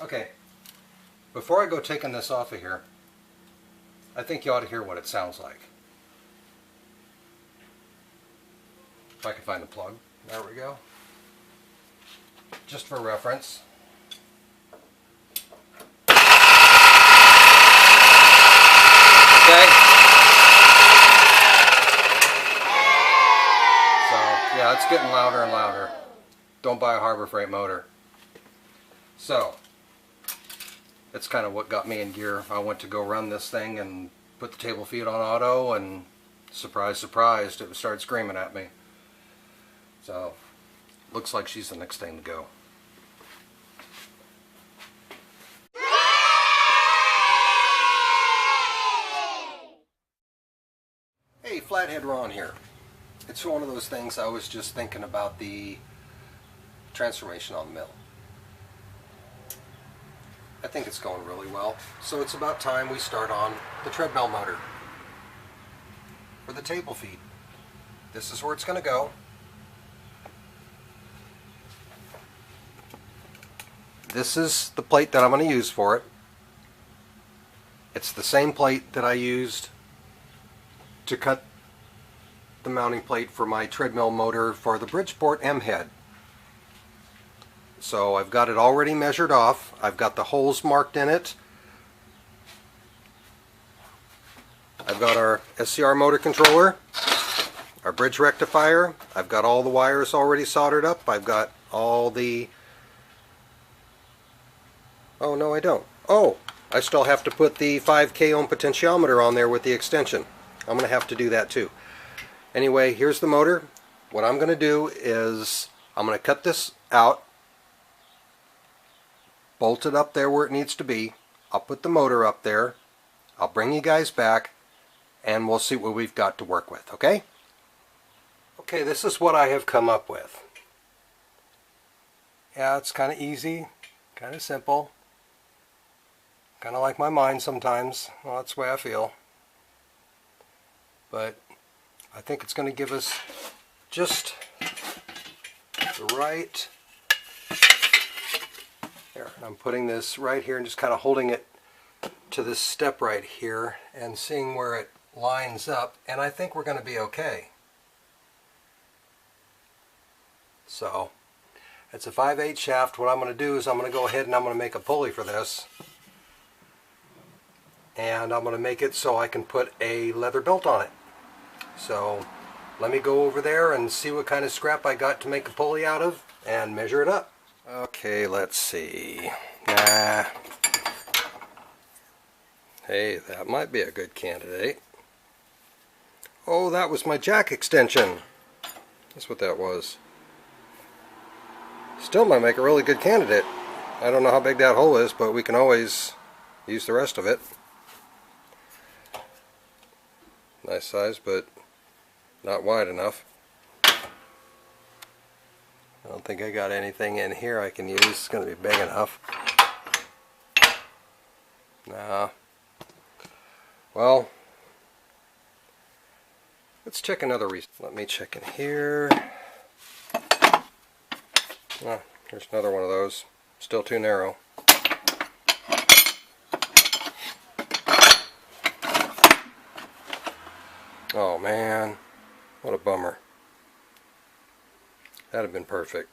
Okay, before I go taking this off of here, I think you ought to hear what it sounds like. If I can find the plug. There we go. Just for reference. Okay. So, yeah, it's getting louder and louder. Don't buy a Harbor Freight motor. So, that's kind of what got me in gear. I went to go run this thing and put the table feet on auto, and surprise, surprise, it started screaming at me. So, looks like she's the next thing to go. Hey, Flathead Ron here. It's one of those things I was just thinking about the transformation on the mill. I think it's going really well. So it's about time we start on the treadmill motor for the table feed. This is where it's going to go. This is the plate that I'm going to use for it. It's the same plate that I used to cut the mounting plate for my treadmill motor for the Bridgeport M-head. So I've got it already measured off. I've got the holes marked in it. I've got our SCR motor controller, our bridge rectifier. I've got all the wires already soldered up. I've got all the... Oh, no, I don't. Oh, I still have to put the 5K ohm potentiometer on there with the extension. I'm going to have to do that too. Anyway, here's the motor. What I'm going to do is I'm going to cut this out, bolt it up there where it needs to be. I'll put the motor up there. I'll bring you guys back and we'll see what we've got to work with, okay? Okay, this is what I have come up with. Yeah, it's kind of easy, kind of simple. Kind of like my mind sometimes. Well, that's the way I feel. But I think it's going to give us just the right... There, I'm putting this right here and just kind of holding it to this step right here and seeing where it lines up, and I think we're going to be okay. So, it's a 5/8 shaft. What I'm going to do is I'm going to go ahead and I'm going to make a pulley for this. And I'm going to make it so I can put a leather belt on it. So, let me go over there and see what kind of scrap I got to make a pulley out of and measure it up. Okay, let's see. Nah. Hey, that might be a good candidate. Oh, that was my jack extension. That's what that was. Still might make a really good candidate. I don't know how big that hole is, but we can always use the rest of it. Nice size, but not wide enough. I don't think I got anything in here I can use. It's going to be big enough. Nah. Well, let's check another reason. Let me check in here. Ah, here's another one of those. Still too narrow. Oh man, what a bummer. That'd have been perfect.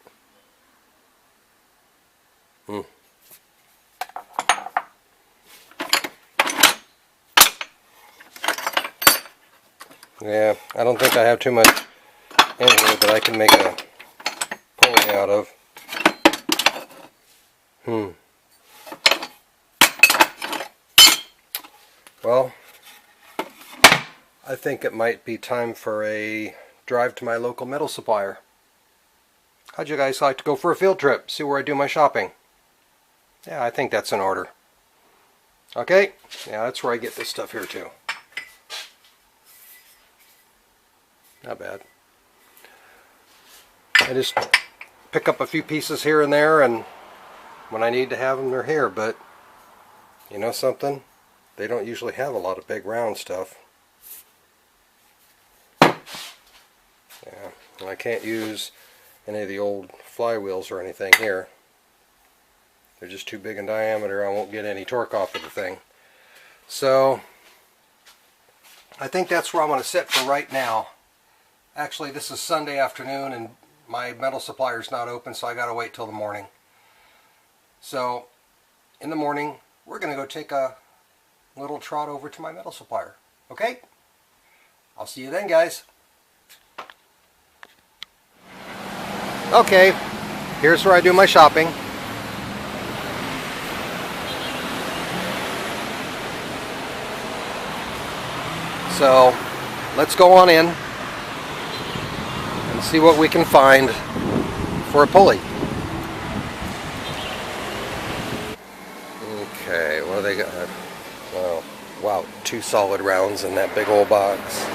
Yeah, I don't think I have too much in here that I can make a pulley out of. Well, I think it might be time for a drive to my local metal supplier. How'd you guys like to go for a field trip? See where I do my shopping? Yeah, I think that's in order. Okay? Yeah, that's where I get this stuff here too. Not bad. I just pick up a few pieces here and there, and when I need to have them, they're here. But you know something? They don't usually have a lot of big round stuff. Yeah, and I can't use any of the old flywheels or anything here. They're just too big in diameter. I won't get any torque off of the thing. So I think that's where I'm going to sit for right now. Actually, this is Sunday afternoon and my metal supplier's not open, so I got to wait till the morning. So in the morning, we're going to go take a little trot over to my metal supplier. Okay? I'll see you then, guys. Okay, here's where I do my shopping. So let's go on in and see what we can find for a pulley. Okay, what do they got? Oh, wow, 2 solid rounds in that big old box.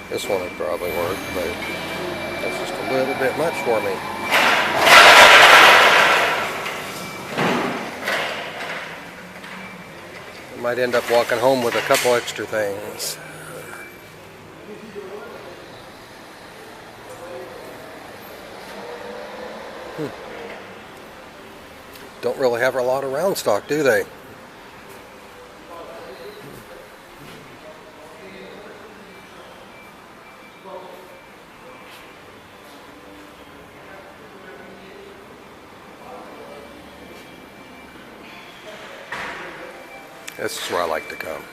This one would probably work, but that's just a little bit much for me. I might end up walking home with a couple extra things. Don't really have a lot of round stock, do they? This is where I like to come.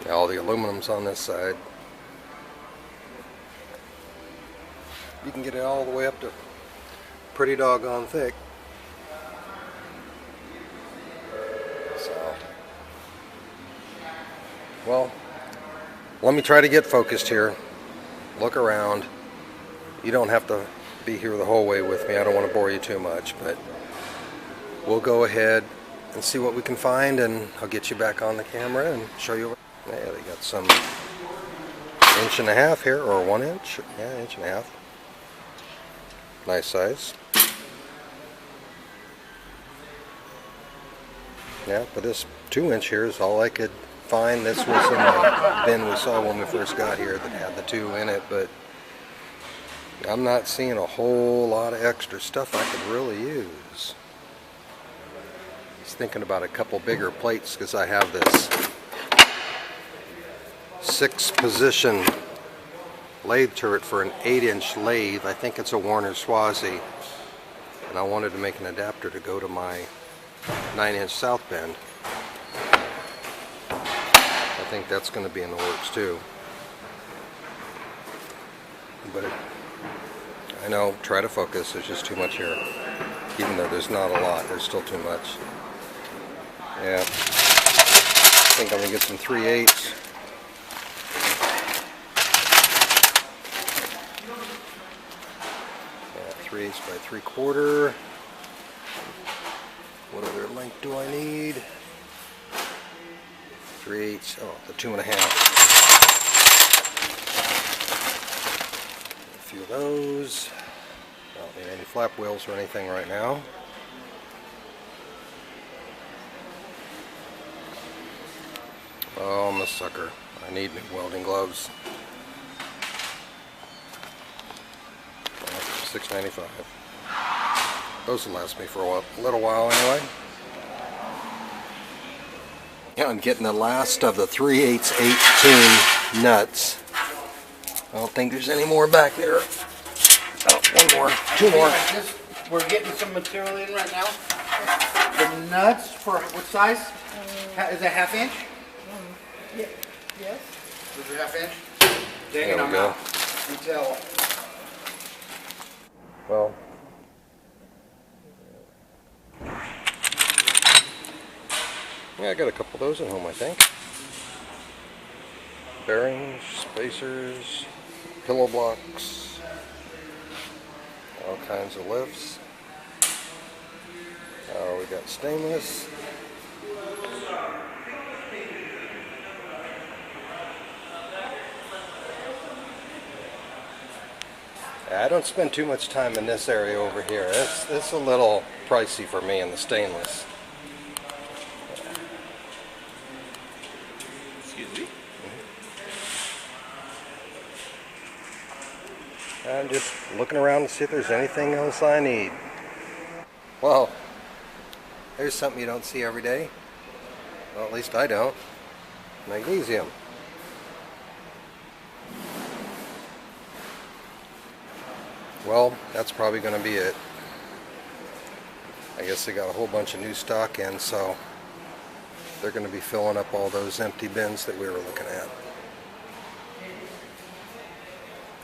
All the aluminum's on this side. You can get it all the way up to pretty doggone thick. So, well, let me try to get focused here. Look around. You don't have to be here the whole way with me. I don't want to bore you too much, but we'll go ahead and see what we can find, and I'll get you back on the camera and show you. Yeah, they got some 1.5 here, or 1 inch. Yeah, 1.5 inches. Nice size. Yeah, but this 2-inch here is all I could find. This was in the bin we saw when we first got here that had the 2 in it, but I'm not seeing a whole lot of extra stuff I could really use. Thinking about a couple bigger plates because I have this 6-position lathe turret for an 8-inch lathe. I think it's a Warner Swazi, and I wanted to make an adapter to go to my 9-inch South Bend. I think that's going to be in the works too. But I know, try to focus, there's just too much here. Even though there's not a lot, there's still too much. Yeah, I think I'm going to get some 3/8. Yeah, 3/8 by 3/4. What other length do I need? 3/8, oh, the 2.5. A few of those. I don't need any flap wheels or anything right now. Oh, I'm a sucker. I need new welding gloves. $6.95. Those will last me for a little while anyway. Yeah, I'm getting the last of the 3/8 18 nuts. I don't think there's any more back there. Oh, 1 more, 2 more. We're getting some material in right now. The nuts for what size? Is it 1/2 inch? Yeah. Yes. Is it 1/2 inch? Dang There it, we I'm go. out. You tell. Well, yeah, I got a couple of those at home, I think. Bearings, spacers, pillow blocks, all kinds of lifts. We got stainless. I don't spend too much time in this area over here. It's a little pricey for me in the stainless. Excuse me? I'm just looking around to see if there's anything else I need. Well, there's something you don't see every day. Well, at least I don't. Magnesium. Well, that's probably going to be it. I guess they got a whole bunch of new stock in, so they're going to be filling up all those empty bins that we were looking at.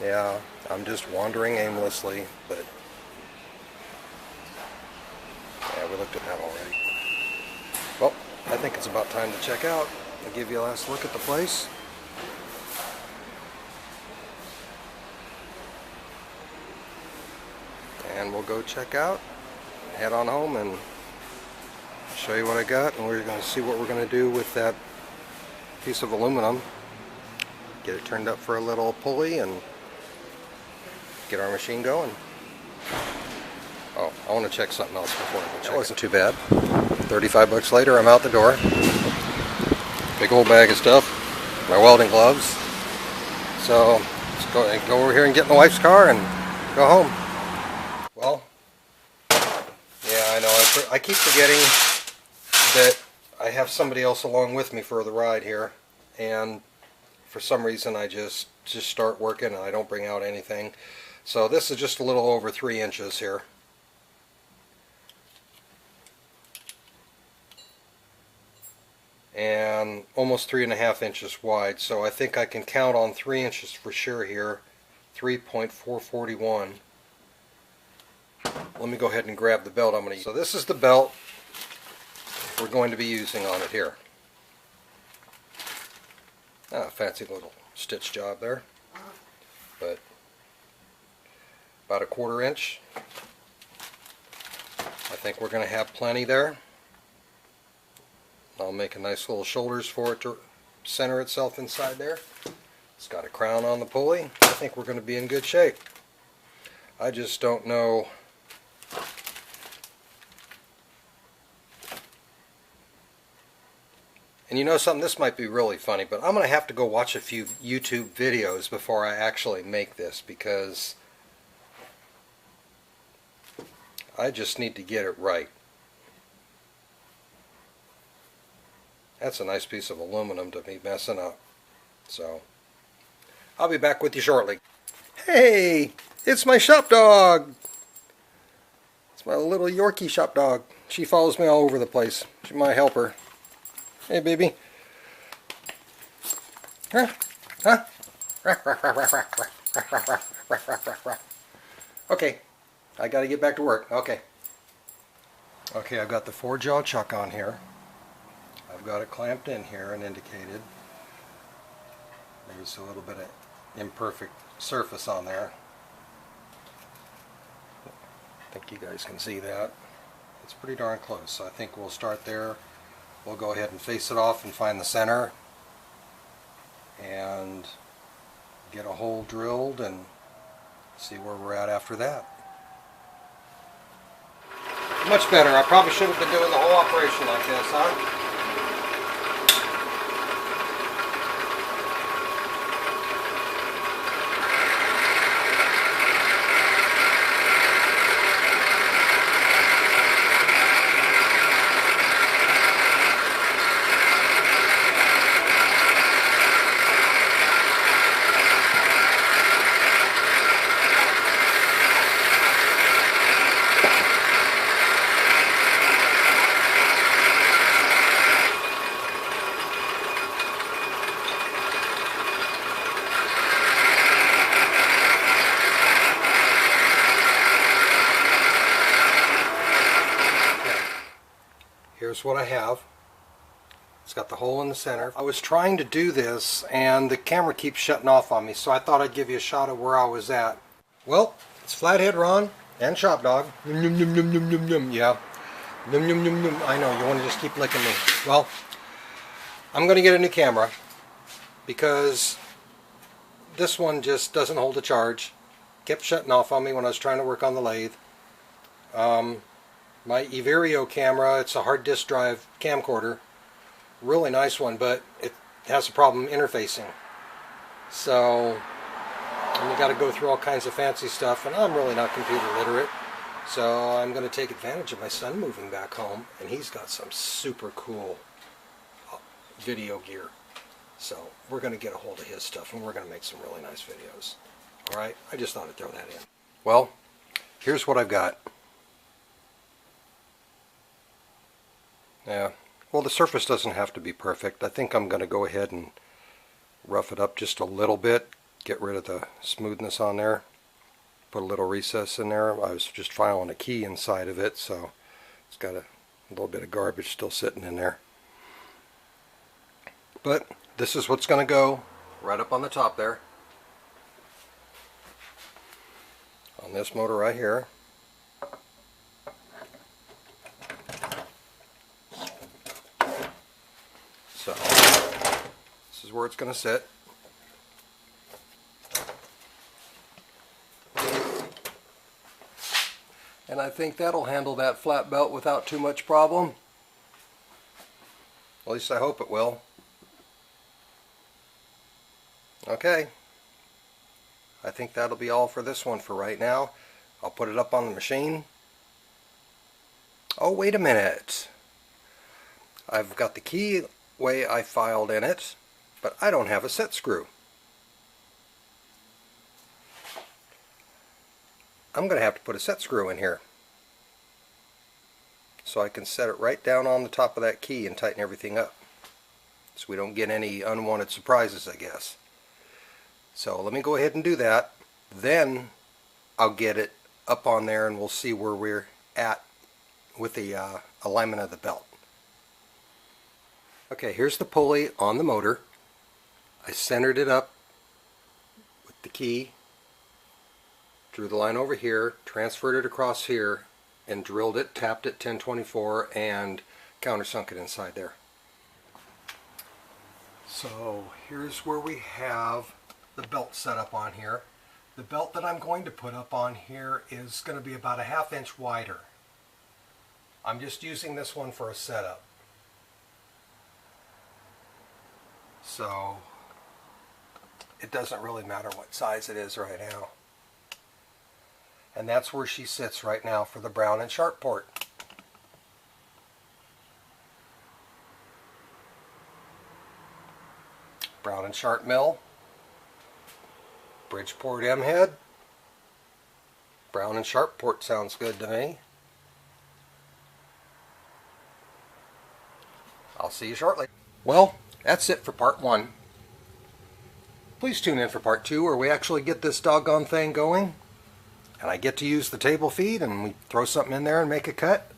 Yeah, I'm just wandering aimlessly, but yeah, we looked at that already. Well, I think it's about time to check out. I'll give you a last look at the place. And we'll go check out, head on home, and show you what I got, and we're going to see what we're going to do with that piece of aluminum. Get it turned up for a little pulley and get our machine going. Oh, I want to check something else before I go check. That wasn't too bad. 35 bucks later, I'm out the door. Big old bag of stuff, my welding gloves. So let's go over here and get in the wife's car and go home. Well, yeah, I know. I keep forgetting that I have somebody else along with me for the ride here, and for some reason I just start working and I don't bring out anything. So this is just a little over 3 inches here. And almost 3.5 inches wide, so I think I can count on 3 inches for sure here. 3.441. Let me go ahead and grab the belt I'm going to use. So this is the belt we're going to be using on it here. Fancy little stitch job there, but about a 1/4 inch. I think we're going to have plenty there. I'll make a nice little shoulders for it to center itself inside there. It's got a crown on the pulley. I think we're going to be in good shape. I just don't know. And you know something, this might be really funny, but I'm going to have to go watch a few YouTube videos before I actually make this, because I just need to get it right. That's a nice piece of aluminum to be messing up. So, I'll be back with you shortly. Hey, it's my shop dog. It's my little Yorkie shop dog. She follows me all over the place. She's my helper. Hey, baby. Huh? Huh? Okay, I gotta get back to work. Okay. Okay, I've got the 4-jaw chuck on here. I've got it clamped in here and indicated. There's a little bit of imperfect surface on there. I think you guys can see that. It's pretty darn close, so I think we'll start there. We'll go ahead and face it off and find the center and get a hole drilled and see where we're at after that. Much better. I probably should have been doing the whole operation like this, huh? Here's what I have. It's got the hole in the center. I was trying to do this and the camera keeps shutting off on me, so I thought I'd give you a shot of where I was at. Well, it's Flathead Ron and Shop Dog. Num, num, num, num, num, num, num. Yeah. Num, num, num, num. I know, you want to just keep licking me. Well, I'm going to get a new camera because this one just doesn't hold a charge. Kept shutting off on me when I was trying to work on the lathe. My Everio camera, it's a hard disk drive camcorder, really nice one, but it has a problem interfacing. So and you got to go through all kinds of fancy stuff, and I'm really not computer literate, so I'm going to take advantage of my son moving back home, and he's got some super cool video gear. So we're going to get a hold of his stuff, and we're going to make some really nice videos. Alright, I just thought I'd throw that in. Well, here's what I've got. Yeah, well, the surface doesn't have to be perfect. I think I'm going to go ahead and rough it up just a little bit, get rid of the smoothness on there, put a little recess in there. I was just filing a key inside of it, so it's got a little bit of garbage still sitting in there. But this is what's going to go right up on the top there, on this motor right here. So this is where it's going to sit. And I think that'll handle that flat belt without too much problem. At least I hope it will. Okay. I think that'll be all for this one for right now. I'll put it up on the machine. Oh, wait a minute. I've got the key way I filed in it, but I don't have a set screw. I'm going to have to put a set screw in here, so I can set it right down on the top of that key and tighten everything up, so we don't get any unwanted surprises, I guess. So let me go ahead and do that. Then I'll get it up on there and we'll see where we're at with the alignment of the belt. Okay, here's the pulley on the motor. I centered it up with the key, drew the line over here, transferred it across here, and drilled it, tapped it 1024, and countersunk it inside there. So here's where we have the belt set up on here. The belt that I'm going to put up on here is going to be about a ½ inch wider. I'm just using this one for a setup. So it doesn't really matter what size it is right now. And that's where she sits right now for the Brown and Sharpe port. Brown and Sharpe mill, Bridgeport M head, Brown and Sharpe port sounds good to me. I'll see you shortly. Well, that's it for part 1. Please tune in for part 2 where we actually get this doggone thing going and I get to use the table feed and we throw something in there and make a cut.